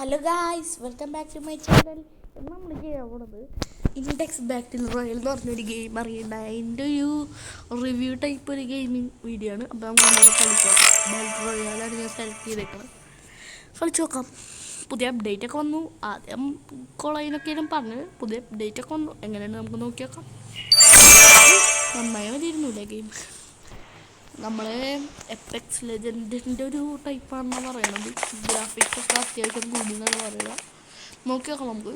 Hello guys, welcome back to my channel. നമ്മൾ ചെയ്യാൻ പോണത് ഇൻഡെക്സ് ബാറ്റിൽ റോയൽ എന്ന് പറഞ്ഞൊരു ഗെയിം അറിയണ്ട അതിൻ്റെ ഒരു റിവ്യൂ ടൈപ്പ് ഒരു ഗെയിമിങ് വീഡിയോ ആണ്. അപ്പോൾ നമുക്ക് നമ്മളെ കളിച്ച് നോക്കാം. ബാറ്റിൽ റോയലാണ് ഞാൻ സെലക്ട് ചെയ്തേക്കുന്നത്. കളിച്ച് നോക്കാം. പുതിയ അപ്ഡേറ്റ് ഒക്കെ വന്നു. ആദ്യം കൊളയിനൊക്കെയാണ് പറഞ്ഞത്. പുതിയ അപ്ഡേറ്റ് ഒക്കെ വന്നു. എങ്ങനെയാണ് നമുക്ക് നോക്കി നോക്കാം. നന്നായി മതിയിരുന്നില്ലേ ഗെയിം? നമ്മളെ എപ്പെക്സ് ലെജൻഡിൻ്റെ ഒരു ടൈപ്പാണെന്നാണ് പറയണത്. ഗ്രാഫിക്സ് ഒക്കെ അത്യാവശ്യം കൂടിയെന്നാണ് പറയുക. നോക്കി നോക്കാം നമുക്ക്.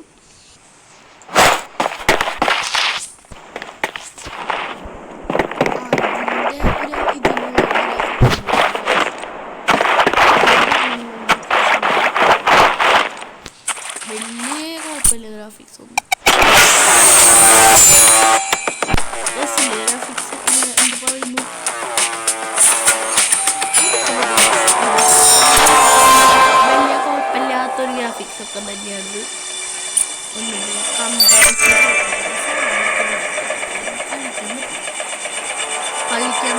വലിയ കുഴപ്പമില്ല ഗ്രാഫിക്സ് ഒന്നും. ഗ്രാഫിക്സ് എന്ത് പറയുന്നു? വലിയ കുഴപ്പമില്ലാത്തൊരു ഗ്രാഫിക്സ് ഒക്കെ തന്നെയാണ്. കളിക്കാൻ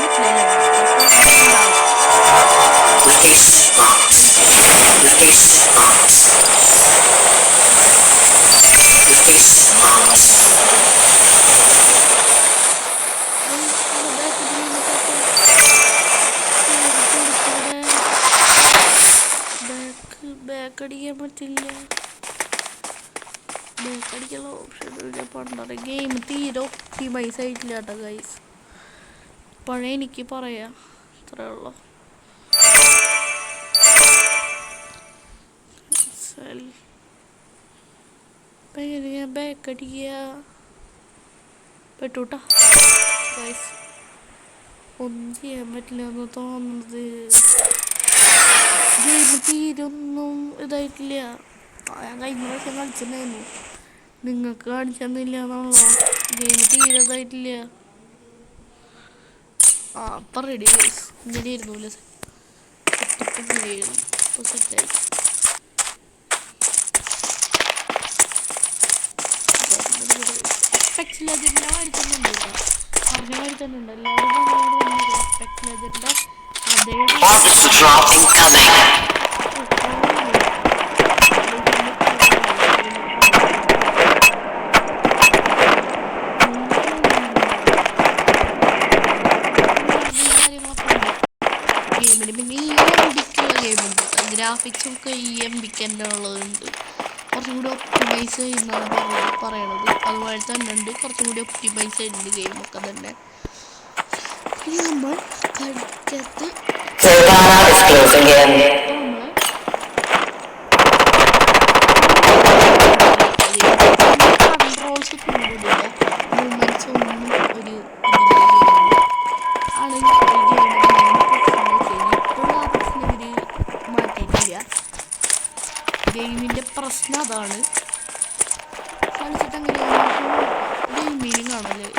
ബാക്കടിക്കാൻ പറ്റില്ല. ബാക്കടിക്കുള്ള ഓപ്ഷൻ പണ്ടത്തെ ഗെയിം തീരെ ഒപ്റ്റിമൈസ് ആയിട്ടില്ല കേട്ടോ ഗൈസ്. പഴയ എനിക്ക് പറയാം, അത്രേ ഉള്ളൂ. എങ്ങനെയാ ബാക്കടിക്കുക? പെട്ടൂട്ടാ ഗൈസ്. ഒന്നും ചെയ്യാൻ പറ്റില്ല എന്ന് തോന്നുന്നത്. ഗെയിം തീരൊന്നും ഇതായിട്ടില്ല. ഞാൻ കഴിഞ്ഞ പ്രാവശ്യം കളിച്ചിട്ടുണ്ടായിരുന്നു. നിങ്ങൾക്ക് കാണിച്ചൊന്നുമില്ല എന്നാണല്ലോ. ഗെയിം തീരെ ഇതായിട്ടില്ല. അപ്പം റെഡി ഗൈസ്. ഇങ്ങനെയായിരുന്നു അല്ലേ? സെറ്റപ്പ് ഇങ്ങനെയായിരുന്നു. ഇപ്പോൾ സെറ്റായി. എപ്പെക്സ് ലെജൻഡ് വരുത്തുന്നുണ്ട് കേട്ടോ. പറഞ്ഞ വരുത്തുന്നുണ്ട്. എല്ലാവരും എപ്പെക്സ് ലെജൻഡ് അതേ ഗെയിമിന്. പിന്നെ EMBക്കുള്ള ഗെയിമുണ്ട്. ഗ്രാഫിക്സും ഒക്കെ EMBക്ക് തന്നെ ഉള്ളതുണ്ട്. കുറച്ചും കൂടി ഒപ്റ്റിമൈസ് ചെയ്യുന്നതാണ് പറയണത്. അതുപോലെ തന്നെ ഉണ്ട് കുറച്ചും കൂടി ഒപ്റ്റിമൈസ് ചെയ്യുന്നുണ്ട് ഗെയിമൊക്കെ തന്നെ. ഇനി നമ്മൾ കളിക്കത്ത് കൺട്രോൾസ് കൂടുതലില്ല. മൂവ്മെന്റ്സ് ഒന്നും ഒരു ആണ് മാറ്റിയിട്ടില്ല. ഗെയിമിൻ്റെ പ്രശ്നം അതാണ്. കളിച്ചിട്ട് എങ്ങനെയാണ് ഗെയിം മീനിങ് ആണല്ലേ?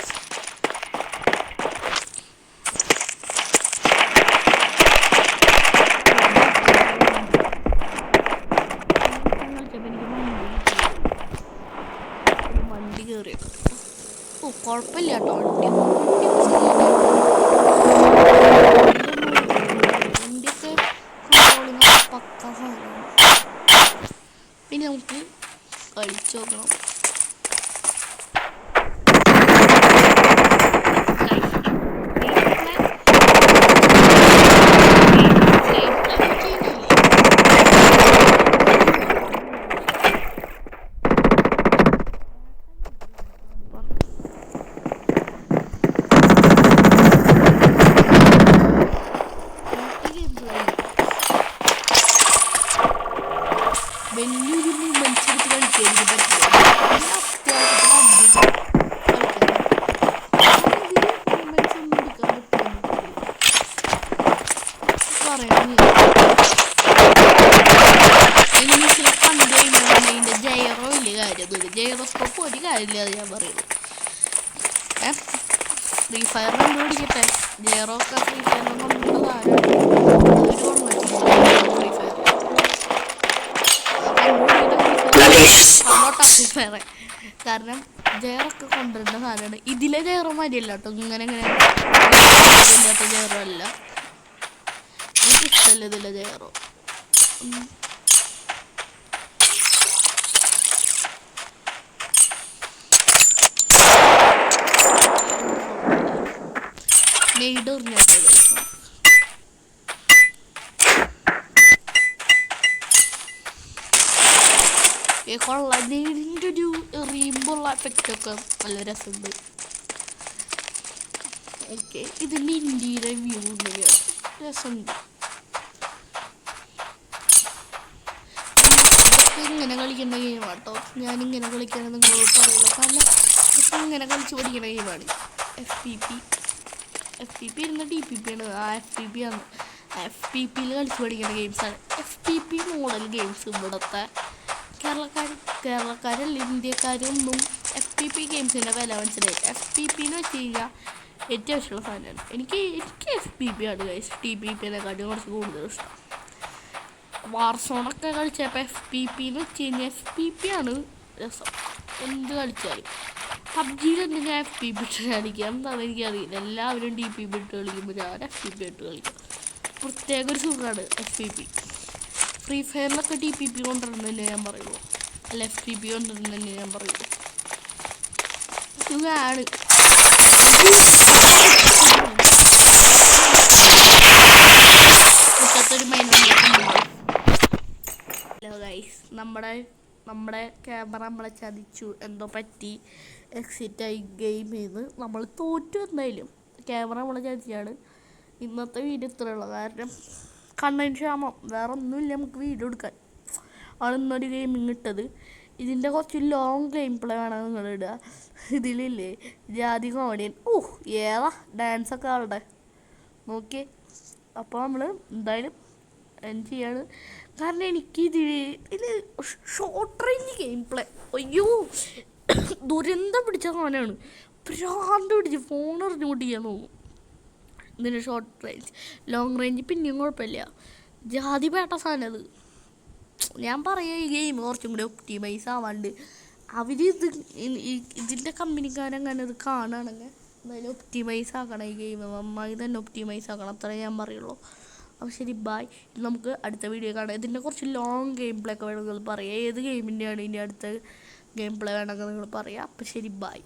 വണ്ടി കയറിയ കുഴപ്പമില്ല കേട്ടോ. വണ്ടിയൊക്കെ കൺട്രോളിങ് പക്ക സാധനമാണ്. പിന്നെ നമുക്ക് കളിച്ചു നോക്കണം. വലിയൊരു മൂവ്മെന്റ്സ് എടുത്ത് കളിക്കാൻ പറ്റില്ല. മൂവ്മെന്റ്സ് ഒന്നും എടുക്കാൻ പറ്റില്ല. ഇംഗ്ലീഷിലെ കണ്ടു കഴിഞ്ഞാൽ അതിൻ്റെ ജയറോ വലിയ കാര്യമൊന്നുമില്ല. ജയറോസ്കോപ്പ് ഒരു കാര്യമില്ല. അത് ഞാൻ പറയുള്ളൂ. ഫ്രീ ഫയർ കണ്ടുപിടിക്കട്ടെ. ജയറോ ഒക്കെ ഫ്രീ ഫയറിൽ കൊണ്ടുള്ളതാണ്. ഫ്രീ ഫയർ ഫ്രീ ഫയർ കാരണം ജയറൊക്കെ കൊണ്ടുവരുന്ന സാധനമാണ്. ഇതിലെ ജയറോ മതിയല്ല കേട്ടോ. ഇങ്ങനെ ഇല്ലാത്ത ജയറോ അല്ല. എനിക്കിഷ്ടമല്ല ഇതിലെ ജയറോ. കൊള്ളാം. ഇതിൻ്റെ ഒരു എറിയുമ്പോഴുള്ള എഫക്റ്റൊക്കെ നല്ല രസമുണ്ട്. ഓക്കെ, ഇതിൻ്റെ ഇന്ത്യയുടെ വ്യൂ ഇങ്ങനെയാണ്, രസമുണ്ട്. ഇങ്ങനെ കളിക്കേണ്ട ഗെയിമാണ് കേട്ടോ. ഞാനിങ്ങനെ കളിക്കണമെന്ന് നിങ്ങളോട് പറയുള്ളൂ, കാരണം ഇതൊക്കെ ഇങ്ങനെ കളിച്ച് പഠിക്കുന്ന ഗെയിമാണ്. FPP ഇരുന്ന DPP ആണ്. FPP ആണ്. FPPയിൽ കളിച്ച് പഠിക്കുന്ന ഗെയിംസാണ് FPP മോഡൽ ഗെയിംസ്. ഇവിടുത്തെ കേരളക്കാരല്ല, ഇന്ത്യക്കാരൊന്നും FPP ഗെയിംസിൻ്റെ വില മനസ്സിലായി. FPP എന്ന് വെച്ച് കഴിഞ്ഞാൽ ഏറ്റവും ഇഷ്ടമുള്ള സാധനമാണ്. എനിക്ക് FPP ആണ് ഗൈസ്. TPPനെക്കാട്ടും കുറച്ച് കൂടുതൽ ഇഷ്ടം. വാർസോണൊക്കെ കളിച്ചപ്പോൾ FPP എന്ന് വെച്ച് കഴിഞ്ഞാൽ FPP ആണ് രസം. എന്ത് കളിച്ചാലും PUBGയിൽ തന്നെ ഞാൻ FPP ഇട്ട് കളിക്കാം, എന്താണെന്ന് എനിക്കറിയില്ല. എല്ലാവരും DPP ഇട്ട് കളിക്കുമ്പോൾ ഞാൻ FPP ഇട്ട് കളിക്കും. പ്രത്യേക ഒരു സുഖമാണ് FPP. ഫ്രീ ഫയറിലൊക്കെ TPP കൊണ്ടുവരുന്നത് തന്നെ ഞാൻ പറയുള്ളൂ, അല്ല FPP കൊണ്ടുവരുന്നത് തന്നെ ഞാൻ പറയുള്ളൂ. സുഖമാണ്. മുറ്റത്തൊരു ഹലോ ഗൈസ്, നമ്മുടെ ക്യാമറ നമ്മളെ ചതിച്ചു, എന്തോ പറ്റി, എക്സിറ്റായി ഗെയിമിൽ നിന്ന് നമ്മൾ തോറ്റു. എന്തായാലും ക്യാമറ നമ്മളെ ചതിച്ചാണ്. ഇന്നത്തെ വീഡിയോ ഇത്രയുള്ളൂ, കാരണം കണ്ടന്റ് ക്ഷാമം, വേറെ ഒന്നുമില്ല നമുക്ക് വീഡിയോ എടുക്കാൻ. ആണ് ഇന്നൊരു ഗെയിമിങ് ഇട്ടത്. ഇതിൻ്റെ കുറച്ച് ലോങ് ഗെയിം പ്ലേ വേണം നിങ്ങളിടുക. ഇതിലില്ലേ ജാതി കോമഡിയൻ, ഏതാ ഡാൻസൊക്കെ ആളുടെ നോക്കി. അപ്പോൾ നമ്മൾ എന്തായാലും എൻഡ് ചെയ്യാണ്, കാരണം എനിക്ക് ഇതിൽ ഷോർട്ട് റേഞ്ച് ഗെയിം പ്ലേ, അയ്യോ ദുരന്തം പിടിച്ച സാധനമാണ്. ഭ്രാന്ത് പിടിച്ച് ഫോൺ എറിഞ്ഞുകൊണ്ട് ചെയ്യാൻ തോന്നും. ഇതിന് ഷോർട്ട് റേഞ്ച്, ലോങ് റേഞ്ച് പിന്നെയും കുഴപ്പമില്ല. ജാതി പേട്ട സാധനം അത്. ഞാൻ പറയാം, ഈ ഗെയിം കുറച്ചും കൂടി ഒപ്റ്റിമൈസ് ആവാണ്ട് ഇതിൻ്റെ കമ്പനിക്കാരങ്ങനെ ഇത് കാണുകയാണെങ്കിൽ എന്തായാലും ഒപ്റ്റിമൈസ് ആക്കണം. ഈ ഗെയിം നന്നായി തന്നെ ഒപ്റ്റിമൈസ് ആക്കണം, അത്രേ ഞാൻ പറയുള്ളൂ. അപ്പോൾ ശരി, ബായ്. നമുക്ക് അടുത്ത വീഡിയോ കാണാം. ഇതിൻ്റെ കുറച്ച് ലോങ് ഗെയിം പ്ലേ ഒക്കെ വേണമെങ്കിൽ പറയാം. ഏത് ഗെയിമിൻ്റെയാണ് ഇനി അടുത്ത ഗെയിം പ്ലേ വേണമെങ്കിൽ നിങ്ങൾ പറയാം. അപ്പോൾ ശരി, ബായ്.